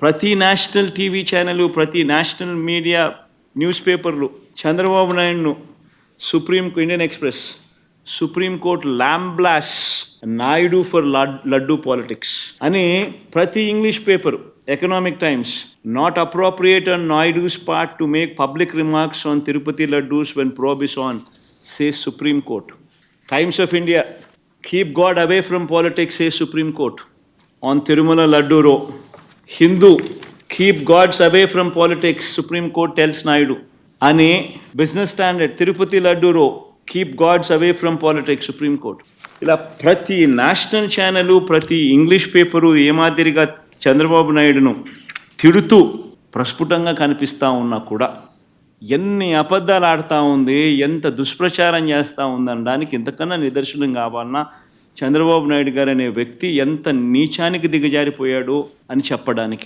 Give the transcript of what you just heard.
ప్రతి national TV channel, ప్రతి national media news పేపర్లు చంద్రబాబు నాయుడును Indian Express Supreme Court lambasts Naidu for laddoo politics అని ప్రతి English paper, Economic Times, not appropriate on Naidu's part to make public remarks on Tirupati laddoos when probe is on, says Supreme Court. Times of India, keep God away from politics, says Supreme Court on Tirumala Laddu Row. Hindu, keep gods away from politics, Supreme Court tells Naidu. Ani Business Standard, Tirupati Laddu Row, keep gods away from politics, Supreme Court. ఇలా ప్రతి national channel, ప్రతి English paper ఏ మాదిరిగా చంద్రబాబు నాయుడును తిడుతూ ప్రస్ఫుటంగా కనిపిస్తూ ఉన్నా కూడా ఎన్ని అబద్ధాలు ఆడుతూ ఉంది, ఎంత దుష్ప్రచారం చేస్తూ ఉందనడానికి ఇంతకన్నా నిదర్శనం కావాలన్నా చంద్రబాబు నాయుడు గారు అనే వ్యక్తి ఎంత నీచానికి దిగజారిపోయాడు అని చెప్పడానికి.